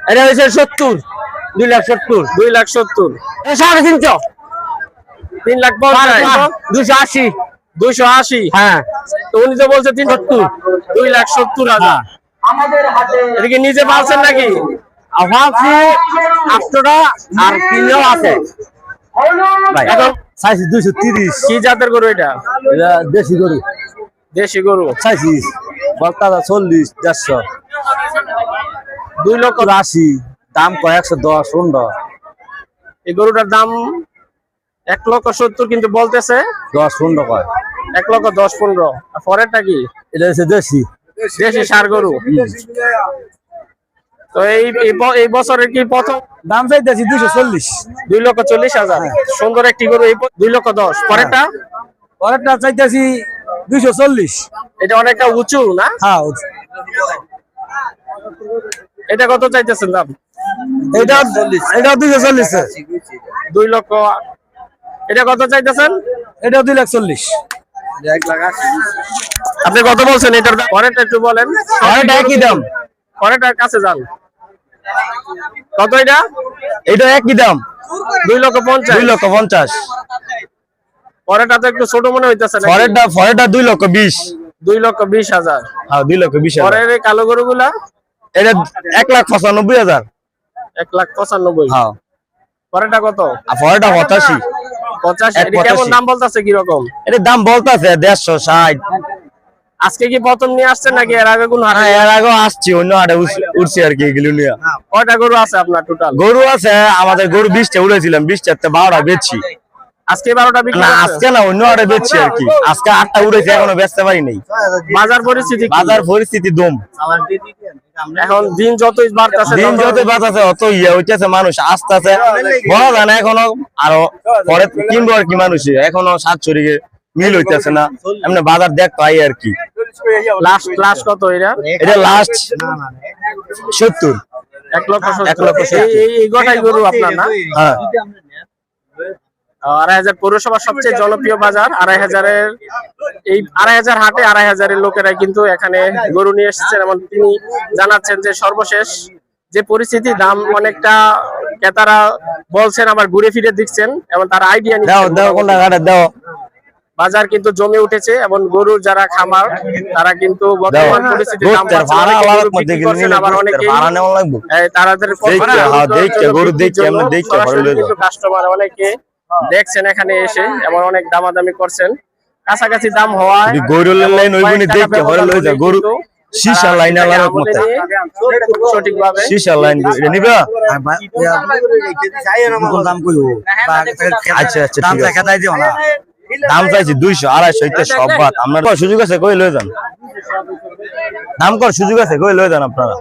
এটা হচ্ছে 70, 2,70,000, 2,70,000, 350, 3,50,000, 280, 280। হ্যাঁ তো উনি তো বলছে 370, 2,70,000। এদিকে নিজে পালছেন নাকি? ভাবছি 8টা আর কিলো আছে এখন চাইছি 230। কি জাতের গরু এটা? দেশি গরু দেশি গরু। চাইছি বলতা 40, 150, 2,80,000। দাম কয় 110, 15, এই গরুটার দাম 1,70,000 কিন্তু বলতেছে 10, 15 কয়। 1,10,15। আর পরেরটা কি? এটা হচ্ছে দেশি। দেশি ষাঁড় গরু। তো এই বছরের কি প্রথম? দাম চাইতেছি 240। 2,40,000। সুন্দর একটি গরু, এই 2,10,000। পরেরটা? পরেরটা চাইতেছি 240। এটা অনেকটা উঁচু না? হ্যাঁ এটা কত চাইতেছেন দাম? এটা 240। 2 লক্ষ। এটা কত চাইতেছেন? এটা 240। আপনি কত বলছেন এটার দাম? পরেরটা একটু বলেন। পরেরটা একই দাম। পরেরটার কাছে যান। কত এটা? এটা একই দাম 2,50,000। 2,50,000। পরেরটা তো একটু ছোট মনে হইতেছে। পরেরটা 2,20,000। 2,20,000। হ্যাঁ 2,20,000। পরের এই কালো গরুগুলা? এটা 1,95,000। 1,95,000। হ্যাঁ। পরেরটা কত? আর পরেরটা 85। 85। এটা কেমন দাম বলতেছে কি রকম? এটার দাম বলতেছে 150, 60। আজকে কি প্রথম নিয়ে আসছেন নাকি এর আগে কোন হাটে? এর আগে আসছি, অন্য হাটে উঠছি আর কি। এগুলো নিয়ে কয়টা গরু আছে আপনার টোটাল? গরু আছে আমাদের, গরু 20টা উড়েছিলাম, 20টাতে 12টা বেচছি। আজকে 12টা বিক্রি না করছেন? আজকে না, অন্য হাটে বেচছি আর কি। আজকে 8টা উড়েছে, এখনো বেচতে পারি নাই। বাজার পরিস্থিতি কি? বাজার পরিস্থিতি দম। এখন দিন যতই বাড়তেছে দিন যত বাড়তেছে অত হইতেছে, মানুষ আস্তে আস্তে বলা যায় না এখনো। আরো পরে কিনবো আর কি, মানুষ এখনো 7 মিল হইতেছে না। এমনি বাজার দেখ পাই আর কি। লাস্ট কত এটা? এটা লাস্ট 70। 1,70,000। এই গোটাই গরু আপনার না? হ্যাঁ। 2,500 পৌরসভার সবচেয়ে জনপ্রিয় বাজার। 2,500-এর এই 2,500 হাটে 2,500-এর লোকেরা কিন্তু এখানে গরু নিয়ে এসেছেন এবং তিনি জানাচ্ছেন যে সর্বশেষ যে পরিস্থিতি, দাম অনেকটা ক্রেতারা বলছেন, আবার ঘুরে ফিরে দেখছেন এবং তার আইডিয়া দাও। বাজার কিন্তু জমে উঠেছে এবং গরুর যারা খামার তারা কিন্তু বর্তমান পরিস্থিতি দাম পাচ্ছেন। আবার অনেকে কাস্টমার অনেকে দেখছেন এখানে এসে এবং অনেক দামাদামি করছেন। কাছাকাছি দাম হওয়া গরু গরু শিশা লাইন সঠিকভাবে শিশা লাইন নিবা। আচ্ছা আচ্ছা, দাম চাইছি 200, 250 সব বাদ। আপনার সুযোগ আছে কই লয়ে যান, দাম কর সুযোগ আছে কই লয়ে যান আপনারা।